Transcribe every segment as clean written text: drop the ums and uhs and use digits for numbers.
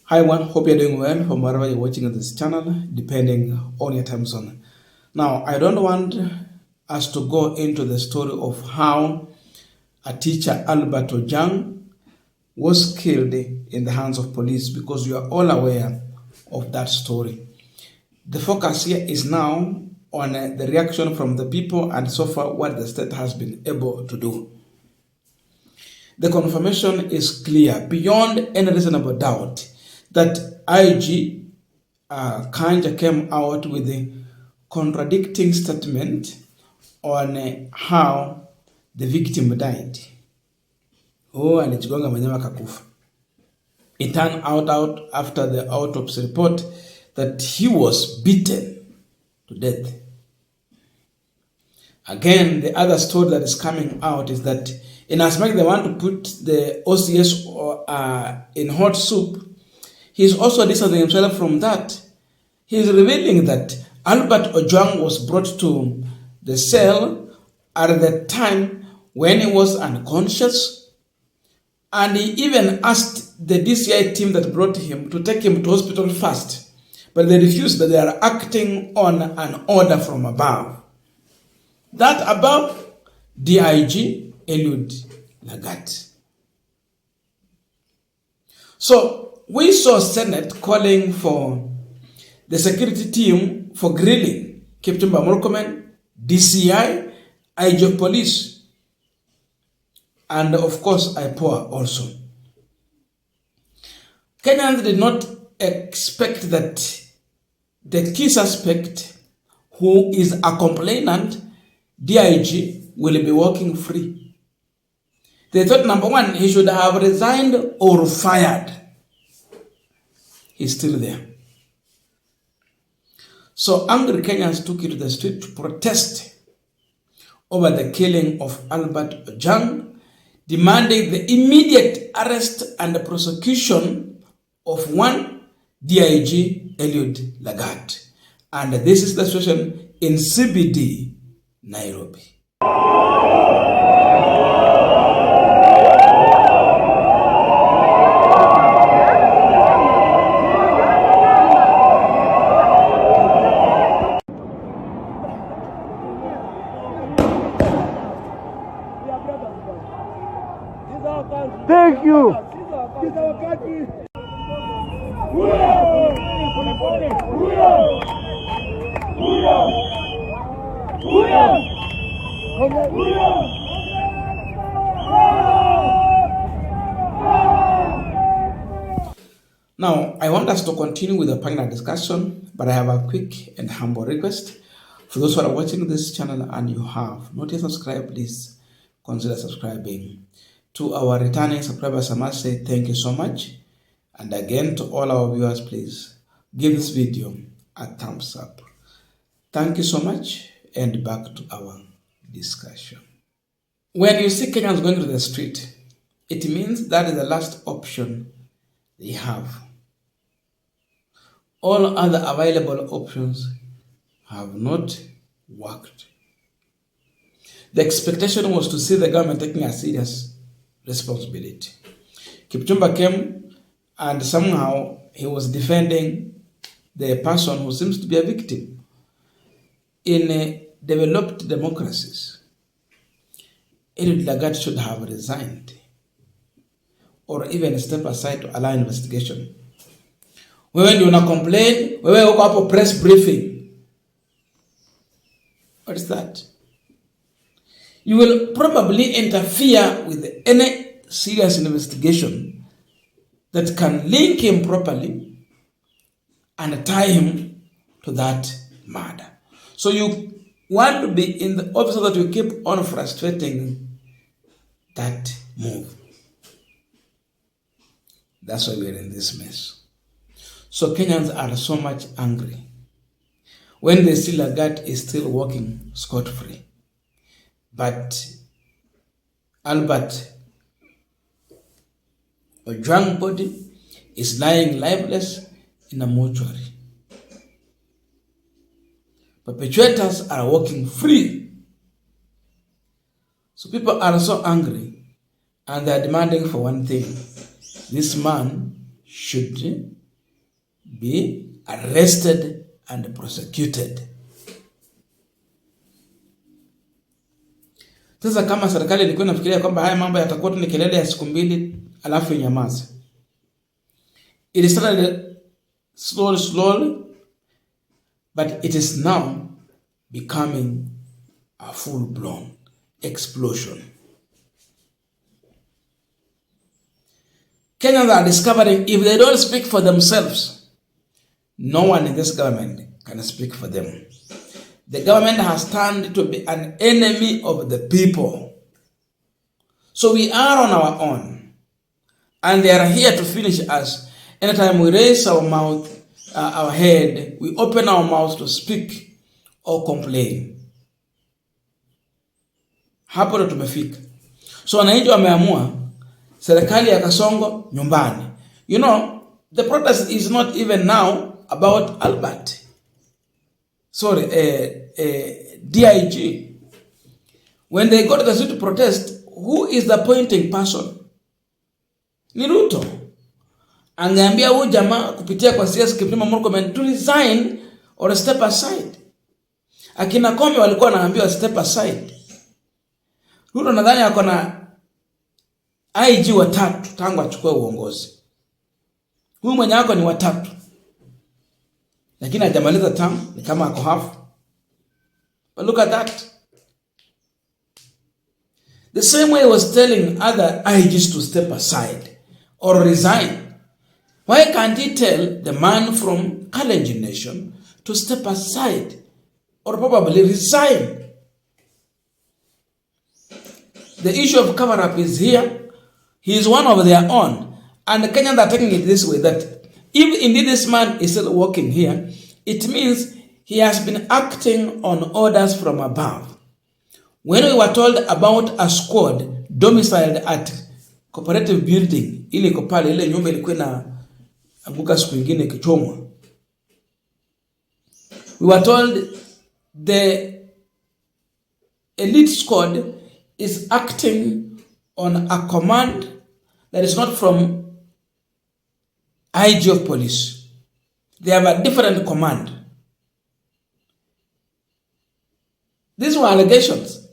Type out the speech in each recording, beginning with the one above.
Hi everyone, hope you're doing well from wherever you're watching this channel, depending on your time zone. Now, I don't want us to go into the story of how a teacher, Albert Ojang, was killed in the hands of police because you are all aware of that story. The focus here is now on the reaction from the people and so far what the state has been able to do. The confirmation is clear beyond any reasonable doubt that IG Kanja came out with a contradicting statement on how the victim died. Alijigonga mwenyewe akakufa. It turned out after the autopsy report that he was beaten to death. Again, the other story that is coming out is that in as much they want to put the OCS in hot soup, he is also distancing himself from that. He is revealing that Albert Ojwang was brought to the cell at the time when he was unconscious, and he even asked the DCI team that brought him to take him to hospital first, but they refused, that they are acting on an order from above. That above, DIG Eliud Lagat. So we saw Senate calling for the security team for grilling Kipchumba Murkomen, DCI, IG of Police, and of course IPOA also. Kenyans did not expect that the key suspect, who is a complainant, DIG, will be walking free. They thought, number one, he should have resigned or fired. He's still there. So angry Kenyans took it to the street to protest over the killing of Albert Ojang, demanding the immediate arrest and the prosecution of one DIG Eliud Lagat. And this is the situation in CBD, Nairobi. Thank you. Now, I want us to continue with the panel discussion, but I have a quick and humble request. For those who are watching this channel and you have not yet subscribed, please consider subscribing. To our returning subscribers, I must say thank you so much. And again, to all our viewers, please give this video a thumbs up. Thank you so much, and back to our discussion. When you see Kenyans going to the street, it means that is the last option they have. All other available options have not worked. The expectation was to see the government taking a serious responsibility. Kipchumba came and somehow he was defending the person who seems to be a victim. In developed democracies, Eliud Lagat should have resigned or even step aside to allow investigation. When you wanna complain, wewe uko hapo press briefing. What is that? You will probably interfere with any serious investigation that can link him properly and tie him to that murder. So you want to be in the office so that you keep on frustrating that move. That's why we're in this mess. So Kenyans are so much angry when they see Lagat is still walking scot-free. But Albert Ojwang's body is lying lifeless in a mortuary. Perpetrators are walking free. So people are so angry and they are demanding for one thing. This man should be arrested and prosecuted. Sasa kama serikali ilikuwa inafikiria kwamba haya mambo yatakuwa tu ni kelele ya siku mbili alafu inyamaze, it started slowly, but it is now becoming a full-blown explosion. Kenyans are discovering if they don't speak for themselves, no one in this government can speak for them. The government has turned to be an enemy of the people. So we are on our own, and they are here to finish us. Anytime we raise our mouth, our head, we open our mouths to speak or complain. Hapo ndo tumefika. So wananchi wameamua serikali ya Kasongo nyumbani. You know, the protest is not even now about Albert. Sorry, DIG. When they go to the street to protest, who is the appointing person? Ni Ruto. Angeambia huyu jamaa kupitia kwa CS Kipima Murkomen to resign or step aside. Akina Kome walikuwa wanaambiwa step aside. Ruto nadhani ako na IG watatu tangu achukue uongozi. Huyu mwenye wako ni watatu. Lakini hajamaliza term, ni kama ako half. But look at that. The same way he was telling other IGs to step aside or resign. Why can't he tell the man from Kalenjin Nation to step aside or probably resign? The issue of cover-up is here. He is one of their own. And the Kenyans are taking it this way, that if indeed this man is still working here, it means he has been acting on orders from above. When we were told about a squad domiciled at cooperative building, ile kopale, ile nyumba ilikuwa na anguka siku nyingine kichomwa. We were told the elite squad is acting on a command that is not from IG of police. They have a different command. These were allegations.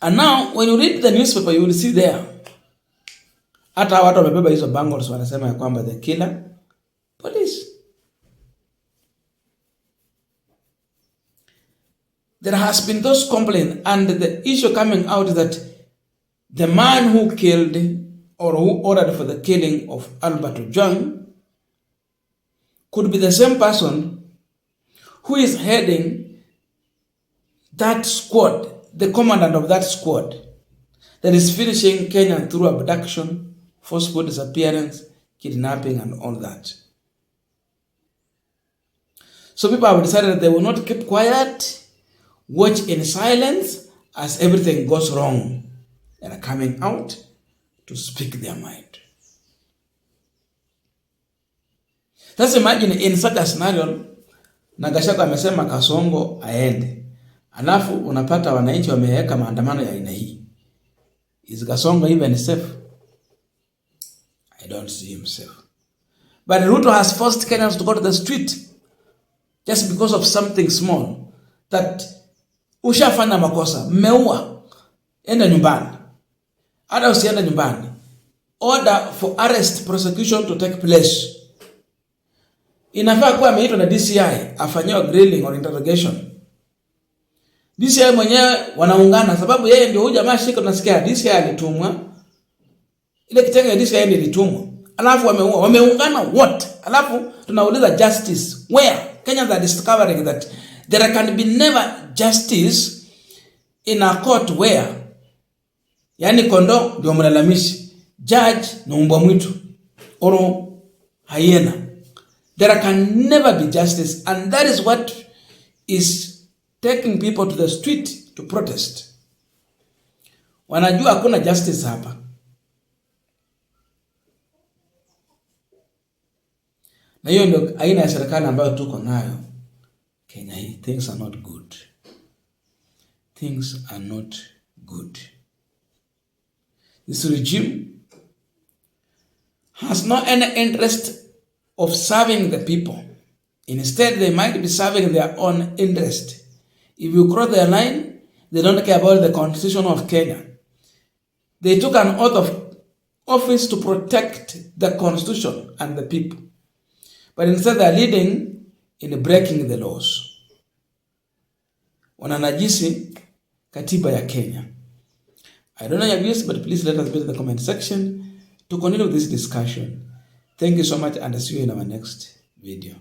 And now, when you read the newspaper, you will see there, hata watu wamebeba hizo bangles wanasema ya kwamba the killer police. There has been those complaints, and the issue coming out is that the man who killed or who ordered for the killing of Albert Ojwang could be the same person who is heading that squad, the commandant of that squad, that is finishing Kenya through abduction, forceful disappearance, kidnapping, and all that. So people have decided that they will not keep quiet, watch in silence as everything goes wrong, and are coming out to speak their mind. Just imagine in such a scenario, na Gachagwa amesema Kasongo aende. Alafu unapata wananchi wameweka maandamano ya aina hii. Is Kasongo even safe? I don't see him safe. But Ruto has forced Kenyans to go to the street just because of something small. That ushafanya makosa, mmeua, enda nyumbani. Hata usienda nyumbani. Order for arrest, prosecution to take place. Inafaa kuwa ameitwa na DCI afanyiwe grilling or interrogation. DCI mwenyewe wanaungana sababu yeye ndio huyu jamaa shika, tunasikia DCI alitumwa. Ile kitengo ya DCI ndio ilitumwa. Alafu wameungana what? Alafu tunauliza justice where? Kenyans are discovering that there can be never justice in a court where, yani kondo ndio mlalamishi, judge na mbwa mwitu or hyena. There can never be justice, and that is what is taking people to the street to protest. Wanajua hakuna justice hapa. Na hiyo ndio aina ya serikali ambayo tuko nayo Kenya hii. Things are not good. Things are not good. This regime has no any interest of serving the people. Instead, they might be serving their own interest. If you cross their line, they don't care about the Constitution of Kenya. They took an oath of office to protect the Constitution and the people. But instead, they are leading in breaking the laws. Wananajisi katiba ya Kenya. I don't know your views, but please let us be in the comment section to continue this discussion. Thank you so much, and I'll see you in our next video.